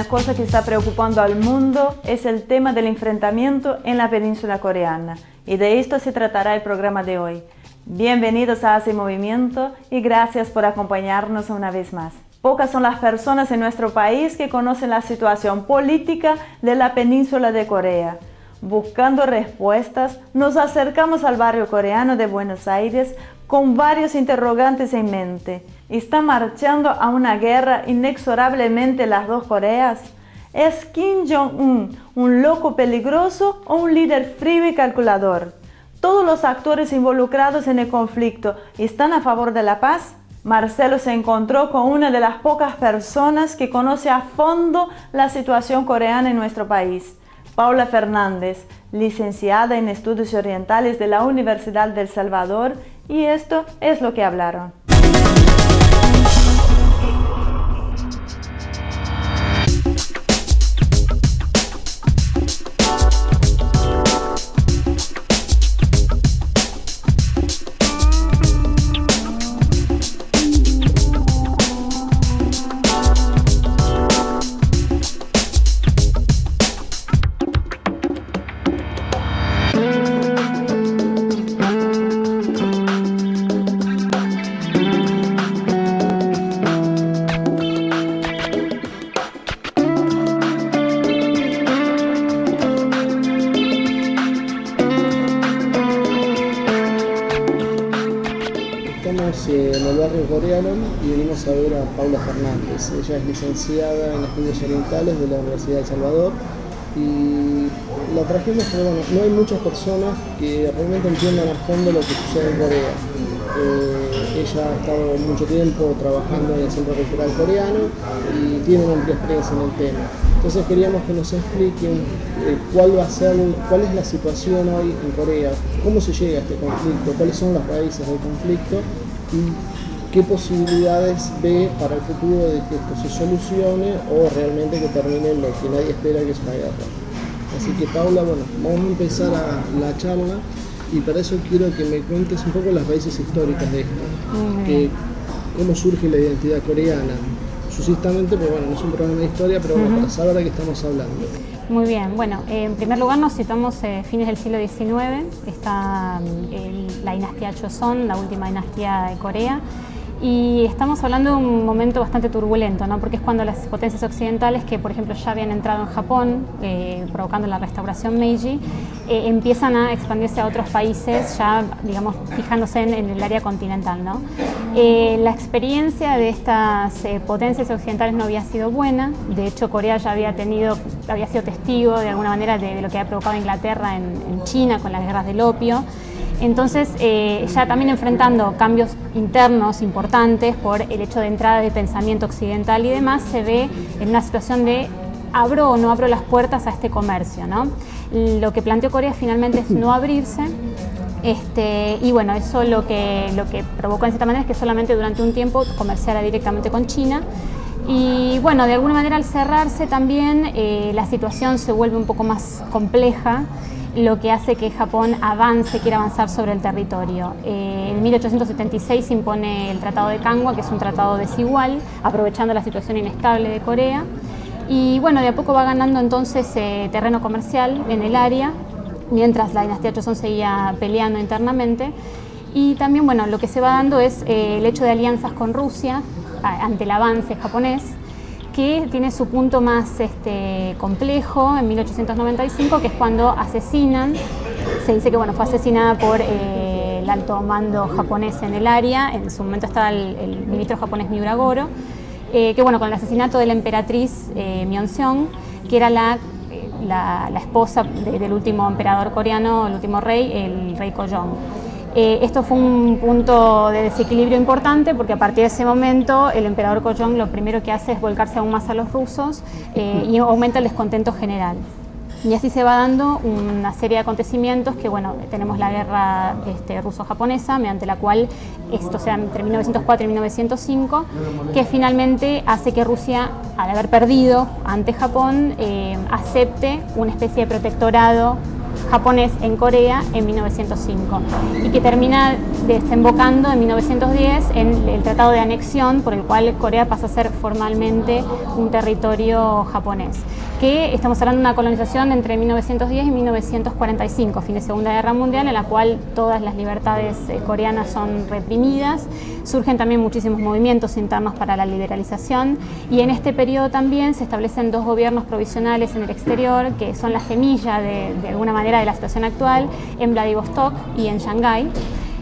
cosa que está preocupando al mundo es el tema del enfrentamiento en la península coreana, y de esto se tratará el programa de hoy. Bienvenidos a Hace Movimiento y gracias por acompañarnos una vez más. Pocas son las personas en nuestro país que conocen la situación política de la península de Corea. Buscando respuestas, nos acercamos al barrio coreano de Buenos Aires con varios interrogantes en mente. ¿Está marchando a una guerra inexorablemente las dos Coreas? ¿Es Kim Jong-un un loco peligroso o un líder frío y calculador? ¿Todos los actores involucrados en el conflicto están a favor de la paz? Marcelo se encontró con una de las pocas personas que conoce a fondo la situación coreana en nuestro país. Paula Fernández, licenciada en Estudios Orientales de la Universidad del Salvador, y esto es lo que hablaron. Estamos en el barrio coreano y venimos a ver a Paula Fernández. Ella es licenciada en Estudios Orientales de la Universidad del Salvador y la trajimos porque bueno, no hay muchas personas que realmente entiendan a fondo lo que sucede en Corea. Ella ha estado mucho tiempo trabajando en el Centro Cultural Coreano y tiene una amplia experiencia en el tema. Entonces queríamos que nos expliquen cuál es la situación hoy en Corea, cómo se llega a este conflicto, cuáles son las raíces del conflicto y qué posibilidades ve para el futuro de que esto se solucione o realmente que termine lo que nadie espera, que es una guerra. Así que Paula, bueno, vamos a empezar la charla y para eso quiero que me cuentes un poco las raíces históricas de esto, cómo surge la identidad coreana. Sucintamente, pero bueno, no es un programa de historia, pero bueno, para saber de qué estamos hablando. Muy bien, bueno, en primer lugar nos situamos fines del siglo XIX, está la dinastía Joseon, la última dinastía de Corea, y estamos hablando de un momento bastante turbulento, ¿no? Porque es cuando las potencias occidentales, que por ejemplo ya habían entrado en Japón, provocando la restauración Meiji, empiezan a expandirse a otros países, ya digamos fijándose en el área continental, ¿no? La experiencia de estas potencias occidentales no había sido buena. De hecho Corea ya había sido testigo de alguna manera de lo que había provocado Inglaterra en China con las guerras del opio. Entonces, ya también enfrentando cambios internos importantes por el hecho de entrada de pensamiento occidental y demás, se ve en una situación de abro o no abro las puertas a este comercio, ¿no? Lo que planteó Corea finalmente es no abrirse, y bueno, eso lo que provocó en cierta manera es que solamente durante un tiempo comerciara directamente con China. Y bueno, de alguna manera al cerrarse también la situación se vuelve un poco más compleja, lo que hace que Japón quiera avanzar sobre el territorio. En 1876 se impone el Tratado de Kangwa, que es un tratado desigual, aprovechando la situación inestable de Corea. Y bueno, de a poco va ganando entonces terreno comercial en el área, mientras la dinastía Joseon seguía peleando internamente. Y también, bueno, lo que se va dando es el hecho de alianzas con Rusia ante el avance japonés, que tiene su punto más complejo en 1895, que es cuando asesinan, se dice que bueno, fue asesinada por el alto mando japonés en el área, en su momento estaba el ministro japonés Miura Goro, que bueno, con el asesinato de la emperatriz Myeonseong, que era la esposa del último emperador coreano, el último rey, el rey Gojong. Esto fue un punto de desequilibrio importante porque a partir de ese momento el emperador Gojong lo primero que hace es volcarse aún más a los rusos y aumenta el descontento general. Y así se va dando una serie de acontecimientos que, bueno, tenemos la guerra ruso-japonesa, mediante la cual esto se da entre 1904 y 1905, que finalmente hace que Rusia, al haber perdido ante Japón, acepte una especie de protectorado japonés en Corea en 1905 y que termina desembocando en 1910 en el Tratado de Anexión, por el cual Corea pasa a ser formalmente un territorio japonés. Que estamos hablando de una colonización entre 1910 y 1945, fin de Segunda Guerra Mundial, en la cual todas las libertades coreanas son reprimidas. Surgen también muchísimos movimientos internos para la liberalización y en este periodo también se establecen dos gobiernos provisionales en el exterior que son la semilla de alguna manera de la situación actual en Vladivostok y en Shanghái.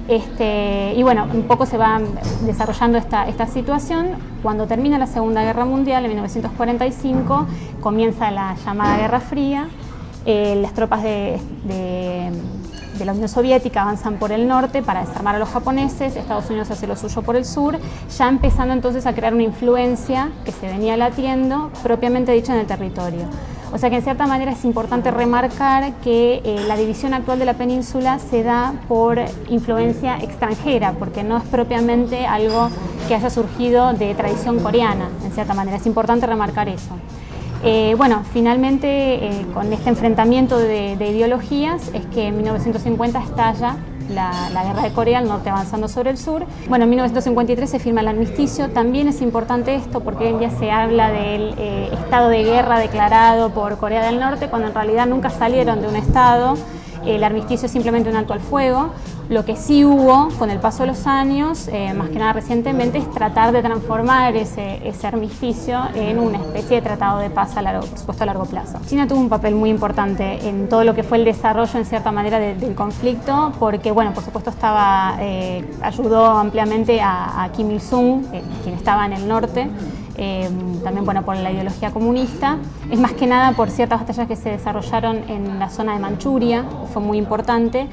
Y bueno, un poco se va desarrollando esta situación. Cuando termina la Segunda Guerra Mundial, en 1945, comienza la llamada Guerra Fría. Las tropas de la Unión Soviética avanzan por el norte para desarmar a los japoneses, Estados Unidos hace lo suyo por el sur, ya empezando entonces a crear una influencia que se venía latiendo, propiamente dicho, en el territorio. O sea que en cierta manera es importante remarcar que la división actual de la península se da por influencia extranjera, porque no es propiamente algo que haya surgido de tradición coreana, en cierta manera. Es importante remarcar eso. Bueno, finalmente con este enfrentamiento de ideologías es que en 1950 estalla la guerra de Corea, el norte avanzando sobre el sur. Bueno, en 1953 se firma el armisticio. También es importante esto porque hoy en día se habla del estado de guerra declarado por Corea del Norte, cuando en realidad nunca salieron de un estado. El armisticio es simplemente un alto al fuego. Lo que sí hubo con el paso de los años, más que nada recientemente, es tratar de transformar ese armisticio en una especie de tratado de paz por supuesto a largo plazo. China tuvo un papel muy importante en todo lo que fue el desarrollo en cierta manera del conflicto, porque bueno, por supuesto ayudó ampliamente a Kim Il-sung, quien estaba en el norte. También bueno, por la ideología comunista, es más que nada por ciertas batallas que se desarrollaron en la zona de Manchuria, fue muy importante,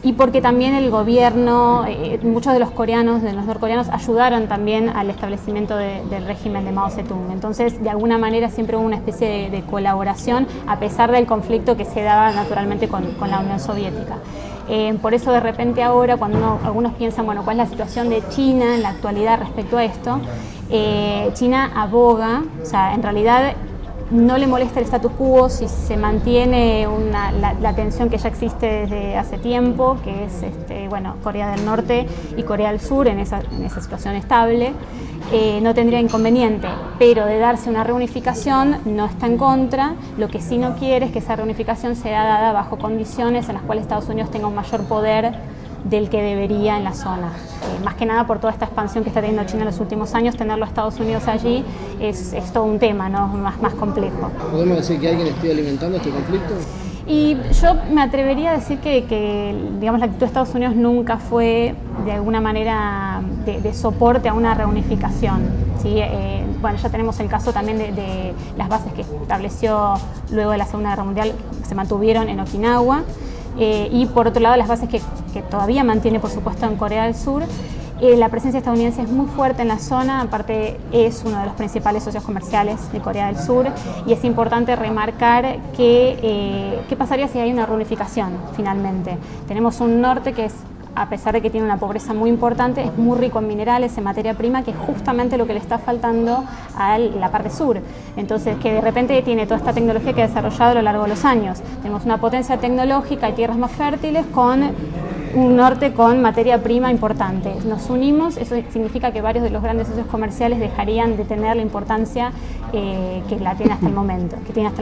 y porque también el gobierno, muchos de los norcoreanos ayudaron también al establecimiento del régimen de Mao Zedong. Entonces, de alguna manera siempre hubo una especie de colaboración, a pesar del conflicto que se daba naturalmente con la Unión Soviética. Por eso de repente ahora, cuando algunos piensan, bueno, ¿cuál es la situación de China en la actualidad respecto a esto? China aboga, o sea, en realidad no le molesta el status quo si se mantiene la tensión que ya existe desde hace tiempo, que es bueno, Corea del Norte y Corea del Sur en esa situación estable. No tendría inconveniente, pero de darse una reunificación no está en contra. Lo que sí no quiere es que esa reunificación sea dada bajo condiciones en las cuales Estados Unidos tenga un mayor poder del que debería en la zona. Más que nada por toda esta expansión que está teniendo China en los últimos años, tenerlo a Estados Unidos allí es todo un tema, ¿no? más complejo. ¿Podemos decir que alguien esté alimentando este conflicto? Y yo me atrevería a decir que digamos, la actitud de Estados Unidos nunca fue de alguna manera de soporte a una reunificación, ¿sí? Bueno, ya tenemos el caso también de las bases que estableció luego de la Segunda Guerra Mundial, que se mantuvieron en Okinawa. Y por otro lado las bases que todavía mantiene por supuesto en Corea del Sur. La presencia estadounidense es muy fuerte en la zona, aparte es uno de los principales socios comerciales de Corea del Sur y es importante remarcar que qué pasaría si hay una reunificación finalmente. Tenemos un norte que es, a pesar de que tiene una pobreza muy importante, es muy rico en minerales, en materia prima, que es justamente lo que le está faltando a la parte sur. Entonces, que de repente tiene toda esta tecnología que ha desarrollado a lo largo de los años. Tenemos una potencia tecnológica y tierras más fértiles con un norte con materia prima importante. Nos unimos, eso significa que varios de los grandes socios comerciales dejarían de tener la importancia que tiene hasta el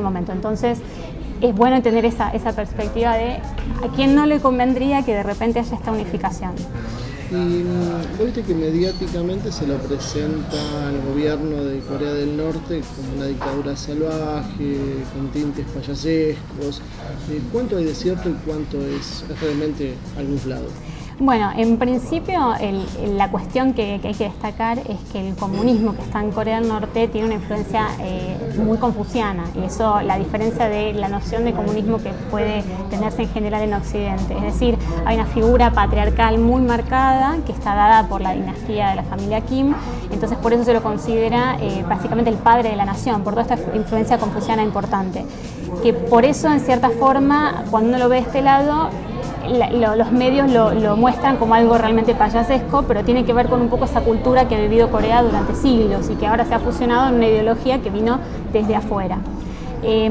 momento. Entonces, es bueno tener esa perspectiva de a quién no le convendría que de repente haya esta unificación. Y viste que mediáticamente se lo presenta al gobierno de Corea del Norte como una dictadura salvaje, con tintes payasescos. ¿Cuánto hay de cierto y cuánto es realmente algo inflado? Bueno, en principio la cuestión que hay que destacar es que el comunismo que está en Corea del Norte tiene una influencia muy confuciana, y eso la diferencia de la noción de comunismo que puede tenerse en general en Occidente. Es decir, hay una figura patriarcal muy marcada que está dada por la dinastía de la familia Kim, entonces por eso se lo considera básicamente el padre de la nación, por toda esta influencia confuciana importante. Que por eso, en cierta forma, cuando uno lo ve de este lado, los medios lo muestran como algo realmente payasesco, pero tiene que ver con un poco esa cultura que ha vivido Corea durante siglos y que ahora se ha fusionado en una ideología que vino desde afuera.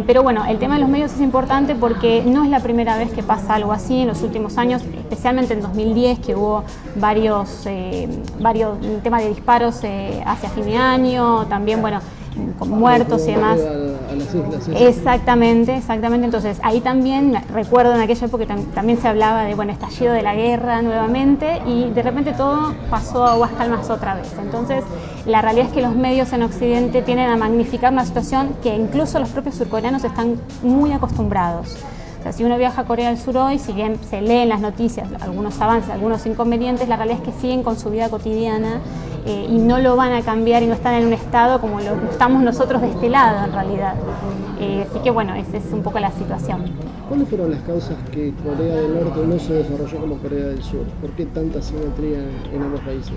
Pero bueno, el tema de los medios es importante porque no es la primera vez que pasa algo así en los últimos años, especialmente en 2010, que hubo varios temas de disparos hacia fin de año, también, bueno, con muertos y demás. A las islas, ¿sí? Exactamente. Entonces ahí también recuerdo en aquella época también se hablaba de, bueno, estallido de la guerra nuevamente, y de repente todo pasó a aguas calmas otra vez. Entonces la realidad es que los medios en Occidente tienden a magnificar una situación que incluso los propios surcoreanos están muy acostumbrados. O sea, si uno viaja a Corea del Sur hoy, si bien se lee en las noticias algunos avances, algunos inconvenientes, la realidad es que siguen con su vida cotidiana y no lo van a cambiar y no están en un estado como lo estamos nosotros de este lado en realidad. Así que bueno, esa es un poco la situación. ¿Cuáles fueron las causas que Corea del Norte no se desarrolló como Corea del Sur? ¿Por qué tanta simetría en ambos países?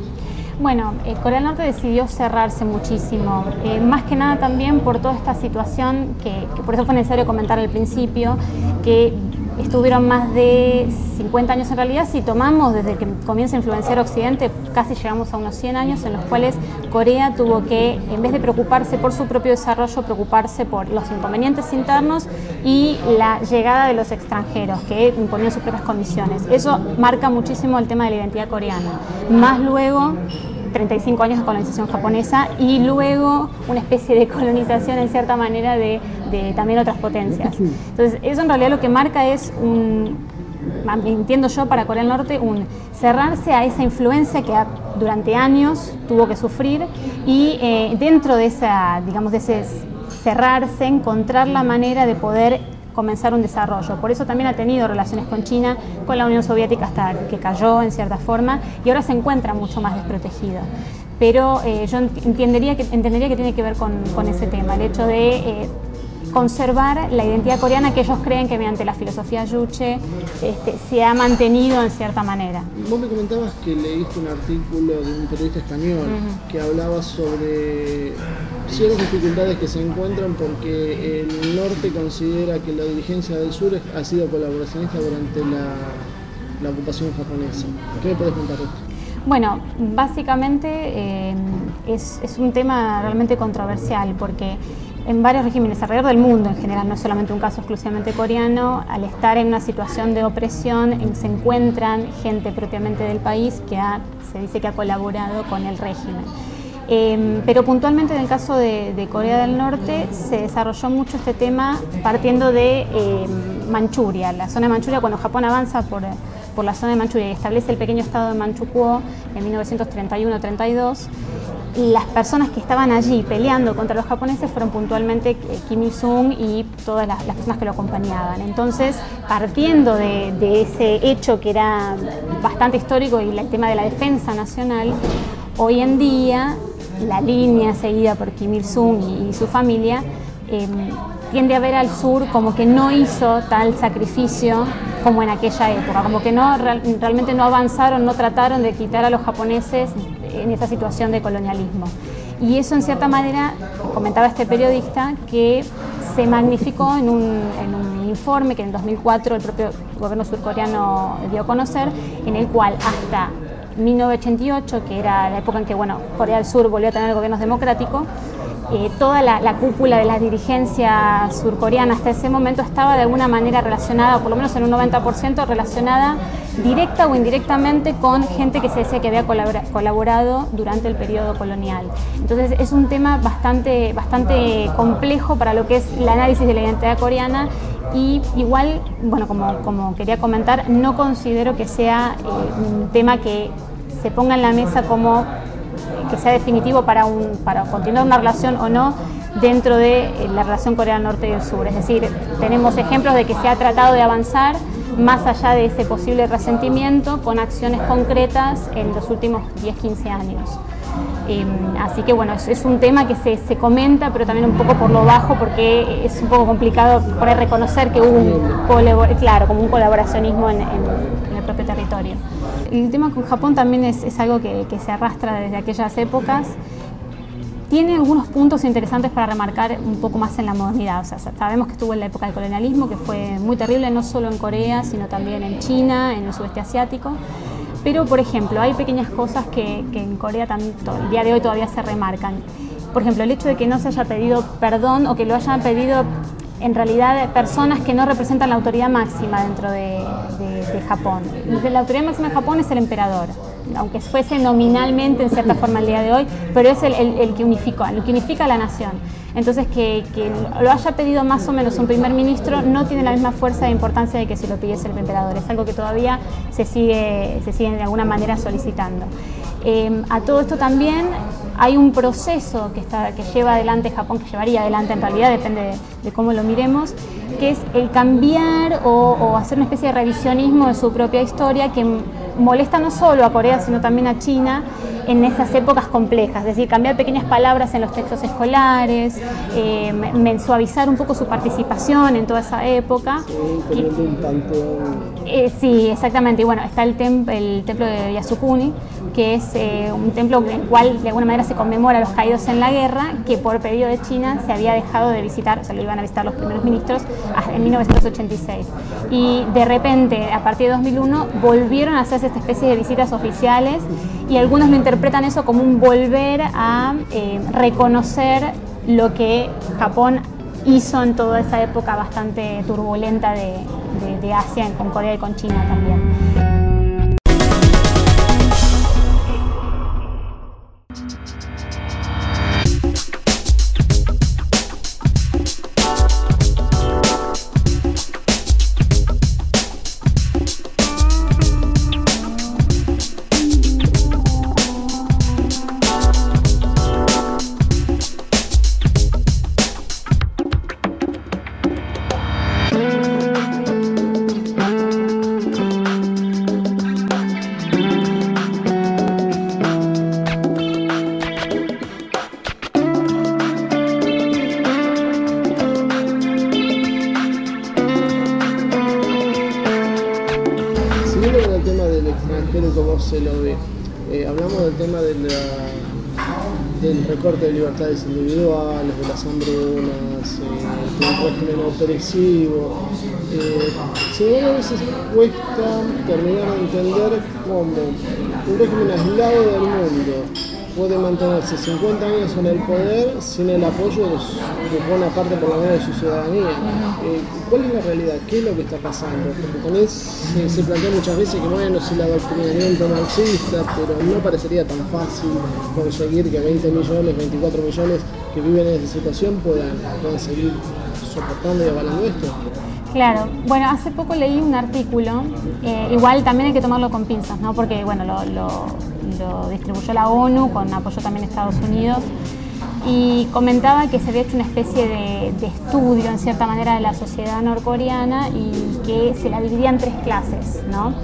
Bueno, Corea del Norte decidió cerrarse muchísimo, más que nada también por toda esta situación que por eso fue necesario comentar al principio, que estuvieron más de 50 años en realidad, si tomamos desde que comienza a influenciar Occidente, casi llegamos a unos 100 años en los cuales Corea tuvo que, en vez de preocuparse por su propio desarrollo, preocuparse por los inconvenientes internos y la llegada de los extranjeros que imponían sus propias condiciones. Eso marca muchísimo el tema de la identidad coreana. Más luego 35 años de colonización japonesa y luego una especie de colonización en cierta manera de también otras potencias. Entonces eso en realidad lo que marca es entiendo yo para Corea del Norte, un cerrarse a esa influencia que durante años tuvo que sufrir y dentro de esa, digamos, de ese cerrarse, encontrar la manera de poder comenzar un desarrollo. Por eso también ha tenido relaciones con China, con la Unión Soviética hasta que cayó en cierta forma y ahora se encuentra mucho más desprotegida. Pero yo entendería que tiene que ver con ese tema, el hecho de conservar la identidad coreana que ellos creen que mediante la filosofía Juche se ha mantenido en cierta manera. Vos me comentabas que leíste un artículo de un periodista español que hablaba sobre ciertas dificultades que se encuentran porque el norte considera que la dirigencia del sur ha sido colaboracionista durante la ocupación japonesa. ¿Qué me podés contar de esto? Bueno, básicamente es un tema realmente controversial porque en varios regímenes alrededor del mundo en general, no es solamente un caso exclusivamente coreano, al estar en una situación de opresión se encuentran gente propiamente del país que se dice que ha colaborado con el régimen. Pero puntualmente en el caso de Corea del Norte se desarrolló mucho este tema partiendo de Manchuria, la zona de Manchuria, cuando Japón avanza por la zona de Manchuria y establece el pequeño estado de Manchukuo en 1931-32, las personas que estaban allí peleando contra los japoneses fueron puntualmente Kim Il-sung y todas las personas que lo acompañaban. Entonces, partiendo de ese hecho que era bastante histórico y el tema de la defensa nacional, hoy en día la línea seguida por Kim Il-sung y su familia tiende a ver al sur como que no hizo tal sacrificio como en aquella época, como que realmente no avanzaron, no trataron de quitar a los japoneses en esa situación de colonialismo. Y eso en cierta manera, comentaba este periodista, que se magnificó en un informe que en 2004 el propio gobierno surcoreano dio a conocer, en el cual hasta 1988, que era la época en que Corea del Sur volvió a tener gobiernos democráticos, toda la cúpula de la dirigencia surcoreana hasta ese momento estaba de alguna manera relacionada, por lo menos en un 90% relacionada directa o indirectamente con gente que se decía que había colaborado durante el periodo colonial. Entonces es un tema bastante complejo para lo que es el análisis de la identidad coreana y igual, como quería comentar, no considero que sea un tema que se ponga en la mesa como que sea definitivo para continuar una relación o no dentro de la relación Corea del Norte y del Sur. Es decir, tenemos ejemplos de que se ha tratado de avanzar más allá de ese posible resentimiento con acciones concretas en los últimos 10-15 años. Así que es un tema que se comenta, pero también un poco por lo bajo, porque es un poco complicado poder reconocer que hubo como un colaboracionismo en el propio territorio. El tema con Japón también es algo que se arrastra desde aquellas épocas. Tiene algunos puntos interesantes para remarcar un poco más en la modernidad. O sea, sabemos que estuvo en la época del colonialismo, que fue muy terrible, no solo en Corea, sino también en China, en el sudeste asiático. Pero, por ejemplo, hay pequeñas cosas que en Corea también, el día de hoy todavía se remarcan. Por ejemplo, el hecho de que no se haya pedido perdón o que lo hayan pedido en realidad personas que no representan la autoridad máxima dentro de Japón. La autoridad máxima de Japón es el emperador, aunque fuese nominalmente en cierta forma el día de hoy, pero es el que unifica a la nación. Entonces que lo haya pedido más o menos un primer ministro no tiene la misma fuerza e importancia de que si lo pidiese el emperador. Es algo que todavía se sigue de alguna manera solicitando. A todo esto también hay un proceso que lleva adelante Japón, que llevaría adelante en realidad, depende de cómo lo miremos, que es el cambiar o hacer una especie de revisionismo de su propia historia que molesta no solo a Corea sino también a China en esas épocas complejas, es decir, cambiar pequeñas palabras en los textos escolares, suavizar un poco su participación en toda esa época. Un panteón. Sí, exactamente, y bueno, está el templo de Yasukuni, que es un templo en el cual de alguna manera se conmemora a los caídos en la guerra, que por pedido de China se había dejado de visitar, o sea, lo iban a visitar los primeros ministros en 1986. Y de repente, a partir de 2001, volvieron a hacerse esta especie de visitas oficiales y algunos lo interpretan eso como un volver a reconocer lo que Japón hizo en toda esa época bastante turbulenta de Asia, con Corea y con China también. ¿Cómo se lo ve? Hablamos del tema del recorte de libertades individuales, de las hambrunas, del régimen opresivo. Sin embargo, a veces cuesta terminar de entender cómo un régimen aislado del mundo puede mantenerse 50 años en el poder sin el apoyo de buena parte por lo menos de su ciudadanía. ¿Cuál es la realidad? ¿Qué es lo que está pasando? Porque también se plantea muchas veces que bueno, si el adoctrinamiento marxista, pero no parecería tan fácil conseguir que 20 millones, 24 millones que viven en esa situación puedan seguir soportando y avalando esto. Claro, bueno, hace poco leí un artículo, igual también hay que tomarlo con pinzas, ¿no? Porque bueno, lo distribuyó la ONU con apoyo también de Estados Unidos y comentaba que se había hecho una especie de estudio en cierta manera de la sociedad norcoreana y que se la dividía en 3 clases, ¿no?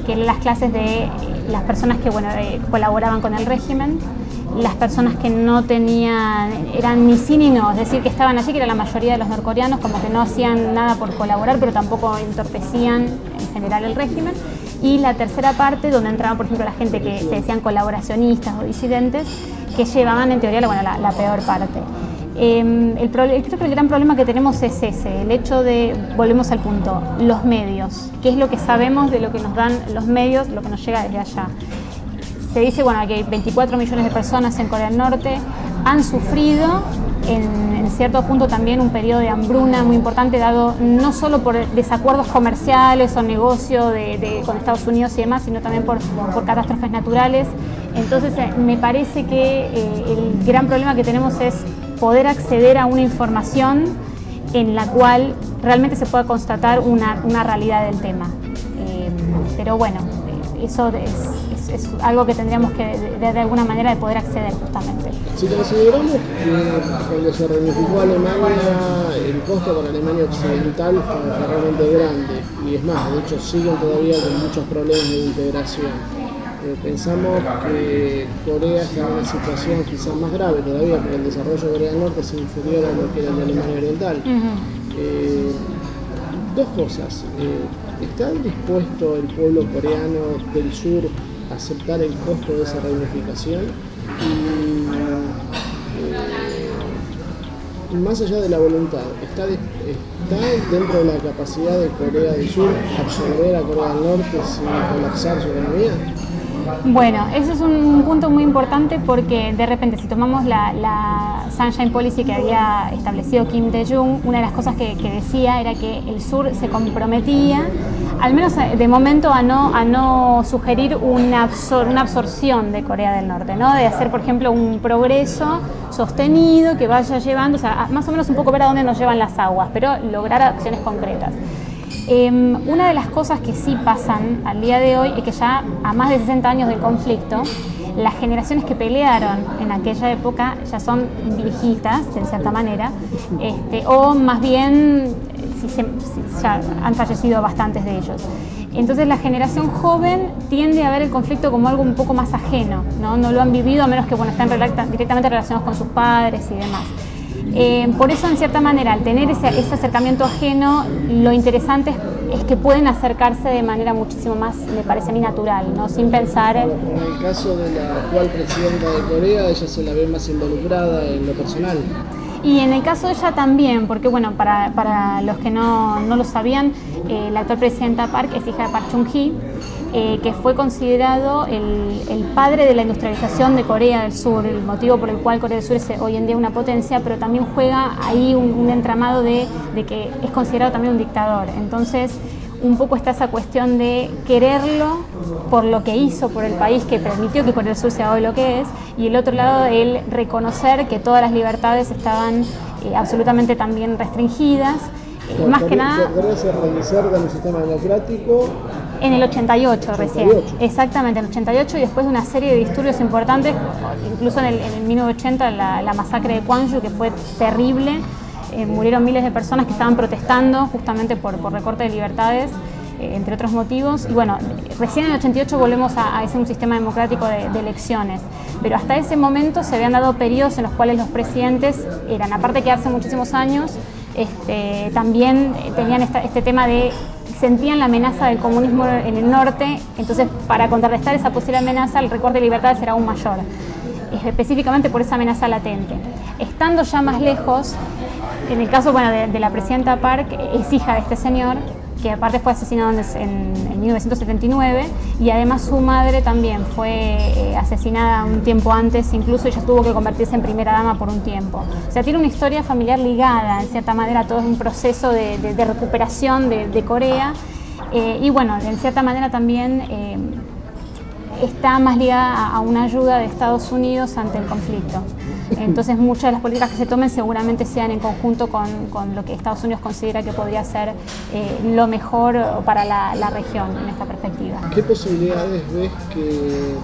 Que eran las clases de las personas que bueno, colaboraban con el régimen, las personas que no tenían, eran ni sí ni no, es decir, que estaban allí, que era la mayoría de los norcoreanos, como que no hacían nada por colaborar, pero tampoco entorpecían en general el régimen. Y la tercera parte, donde entraban, por ejemplo, la gente que se decían colaboracionistas o disidentes, que llevaban en teoría la peor parte. Creo que el gran problema que tenemos es ese, el hecho de, volvemos al punto, los medios, qué es lo que sabemos de lo que nos dan los medios, lo que nos llega desde allá. Se dice bueno, que 24 millones de personas en Corea del Norte han sufrido en cierto punto también un periodo de hambruna muy importante, dado no solo por desacuerdos comerciales o negocio con Estados Unidos y demás, sino también por catástrofes naturales. Entonces me parece que el gran problema que tenemos es poder acceder a una información en la cual realmente se pueda constatar una realidad del tema. Pero bueno, eso es algo que tendríamos que de alguna manera de poder acceder justamente. Si consideramos que cuando se reunificó Alemania, el costo para Alemania Occidental fue realmente grande y es más, de hecho siguen todavía con muchos problemas de integración. Pensamos que Corea está en una situación quizás más grave todavía porque el desarrollo de Corea del Norte es inferior a lo que era el de Alemania Oriental. Dos cosas. ¿Está dispuesto el pueblo coreano del sur a aceptar el costo de esa reunificación? Y más allá de la voluntad, ¿está dentro de la capacidad de Corea del Sur absorber a Corea del Norte sin colapsar su economía? Bueno, eso es un punto muy importante porque de repente si tomamos la Sunshine Policy que había establecido Kim Dae-jung, una de las cosas que decía era que el sur se comprometía, al menos de momento, a no sugerir una absorción de Corea del Norte, ¿no? De hacer, por ejemplo, un progreso sostenido que vaya llevando, o sea, más o menos un poco ver a dónde nos llevan las aguas, pero lograr acciones concretas. Una de las cosas que sí pasan al día de hoy es que ya a más de 60 años del conflicto, las generaciones que pelearon en aquella época ya son viejitas, de cierta manera, o más bien ya han fallecido bastantes de ellos. Entonces la generación joven tiende a ver el conflicto como algo un poco más ajeno, ¿no? No lo han vivido a menos que están directamente relacionados con sus padres y demás. Por eso, en cierta manera, al tener ese acercamiento ajeno, lo interesante es que pueden acercarse de manera muchísimo más, me parece a mí, natural, ¿no? Sin pensar... En el caso de la actual presidenta de Corea, ella se la ve más involucrada en lo personal. Y en el caso de ella también, porque bueno, para los que no lo sabían, la actual presidenta Park es hija de Park Chung-hee, que fue considerado el padre de la industrialización de Corea del Sur, el motivo por el cual Corea del Sur es hoy en día una potencia, pero también juega ahí un entramado de que es considerado también un dictador. Entonces, un poco está esa cuestión de quererlo por lo que hizo por el país que permitió que Corea del Sur sea hoy lo que es, y el otro lado, el reconocer que todas las libertades estaban absolutamente también restringidas. Más que nada... Corea se realizar con el sistema democrático... En el 88 recién, exactamente, en el 88, y después de una serie de disturbios importantes, incluso en el 1980 la masacre de Gwangju, que fue terrible, murieron miles de personas que estaban protestando justamente por recorte de libertades, entre otros motivos, y bueno, recién en el 88 volvemos a ese un sistema democrático de elecciones, pero hasta ese momento se habían dado periodos en los cuales los presidentes eran, aparte de quedarse muchísimos años, también tenían este tema de sentían la amenaza del comunismo en el norte, entonces para contrarrestar esa posible amenaza el recorte de libertades era aún mayor, específicamente por esa amenaza latente. Estando ya más lejos, en el caso de la presidenta Park, es hija de este señor, que aparte fue asesinado en 1979, y además su madre también fue asesinada un tiempo antes, incluso ella tuvo que convertirse en primera dama por un tiempo. O sea, tiene una historia familiar ligada, en cierta manera, a todo un proceso de recuperación de Corea, y bueno, en cierta manera también está más ligada a una ayuda de Estados Unidos ante el conflicto. Entonces muchas de las políticas que se tomen seguramente sean en conjunto con lo que Estados Unidos considera que podría ser lo mejor para la región en esta perspectiva. ¿Qué posibilidades ves que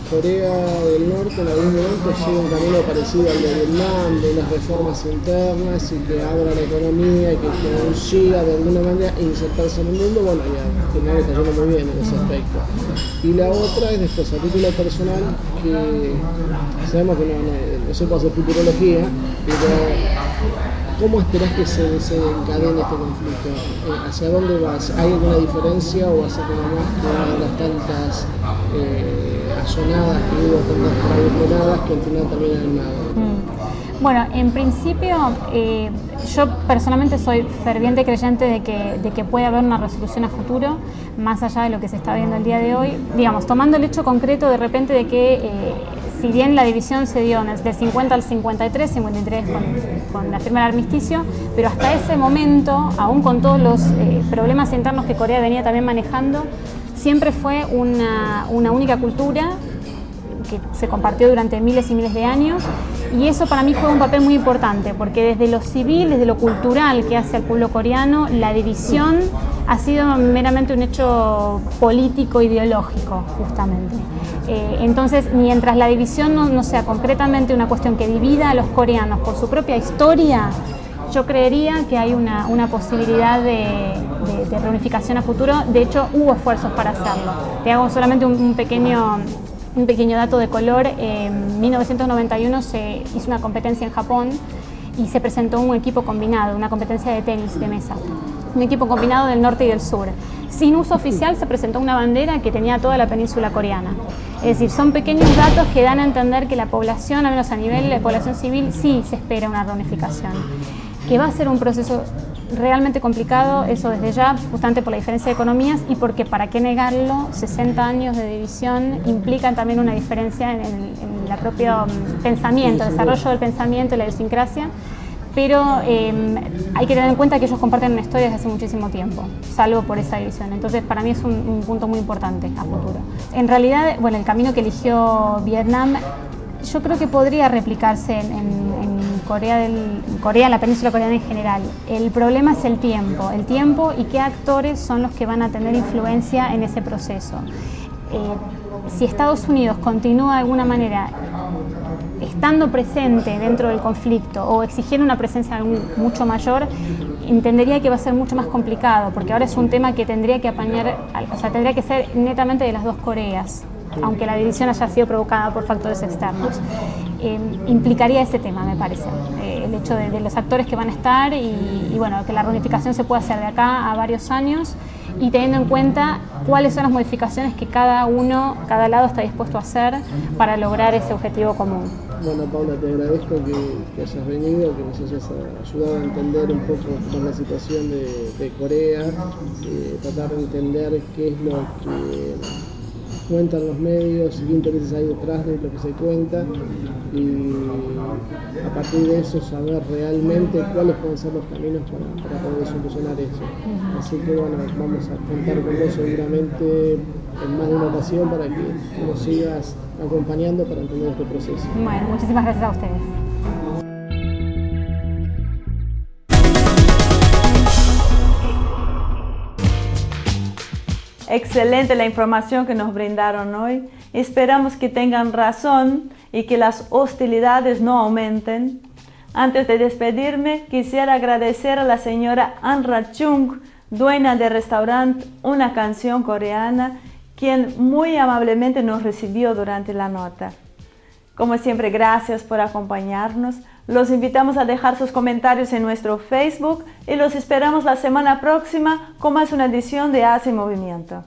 Corea del Norte en algún momento llegue un camino parecido al de Vietnam, de unas reformas internas y que abra la economía y que consiga de alguna manera insertarse en el mundo? Bueno, ya al final está yendo muy bien en ese aspecto. Y la otra es después, a título personal, que sabemos que no se puede hacer futurología, pero ¿cómo esperás que se desencadene este conflicto? ¿Hacia dónde vas? ¿Hay alguna diferencia o vas a tener más que las tantas asonadas que hubo, tantas frenadas que al final terminan en nada? Bueno, en principio yo personalmente soy ferviente creyente de que puede haber una resolución a futuro, más allá de lo que se está viendo el día de hoy. Digamos, tomando el hecho concreto de repente de que si bien la división se dio del 50 al 53 con la firma del armisticio, pero hasta ese momento, aún con todos los problemas internos que Corea venía también manejando, siempre fue una única cultura que se compartió durante miles y miles de años, y eso para mí juega un papel muy importante, porque desde lo civil, desde lo cultural que hace al pueblo coreano, la división ha sido meramente un hecho político, ideológico, justamente. Entonces, mientras la división no sea concretamente una cuestión que divida a los coreanos por su propia historia, yo creería que hay una posibilidad de reunificación a futuro. De hecho, hubo esfuerzos para hacerlo. Te hago solamente un pequeño dato de color. En 1991 se hizo una competencia en Japón y se presentó un equipo combinado, una competencia de tenis de mesa. Un equipo combinado del norte y del sur. Sin uso oficial se presentó una bandera que tenía toda la península coreana. Es decir, son pequeños datos que dan a entender que la población, al menos a nivel de población civil, sí se espera una reunificación. Que va a ser un proceso realmente complicado, eso desde ya, justamente por la diferencia de economías y porque, para qué negarlo, 60 años de división implican también una diferencia en el propio pensamiento, el desarrollo del pensamiento y la idiosincrasia, pero hay que tener en cuenta que ellos comparten una historia desde hace muchísimo tiempo, salvo por esa división. Entonces, para mí es un punto muy importante a futuro. En realidad, bueno, el camino que eligió Vietnam, yo creo que podría replicarse en Corea, en la península coreana en general. El problema es el tiempo y qué actores son los que van a tener influencia en ese proceso. Si Estados Unidos continúa de alguna manera estando presente dentro del conflicto o exigiendo una presencia mucho mayor, entendería que va a ser mucho más complicado, porque ahora es un tema que tendría que apañar, o sea, tendría que ser netamente de las dos Coreas, aunque la división haya sido provocada por factores externos. Implicaría ese tema, me parece, el hecho de los actores que van a estar y bueno, que la reunificación se pueda hacer de acá a varios años y teniendo en cuenta cuáles son las modificaciones que cada lado está dispuesto a hacer para lograr ese objetivo común. Bueno, Paula, te agradezco que hayas venido, que nos hayas ayudado a entender un poco la situación de Corea, tratar de entender qué es lo que cuentan los medios, qué intereses hay detrás de lo que se cuenta y a partir de eso saber realmente cuáles pueden ser los caminos para poder solucionar eso. Así que bueno, vamos a contar con vos seguramente en más de una ocasión para que nos sigas acompañando para entender este proceso. Bueno, muchísimas gracias a ustedes. Excelente la información que nos brindaron hoy. Esperamos que tengan razón y que las hostilidades no aumenten. Antes de despedirme, quisiera agradecer a la señora Anra Chung, dueña del restaurante Una Canción Coreana, quien muy amablemente nos recibió durante la nota. Como siempre, gracias por acompañarnos. Los invitamos a dejar sus comentarios en nuestro Facebook y los esperamos la semana próxima con más una edición de Hace Movimiento.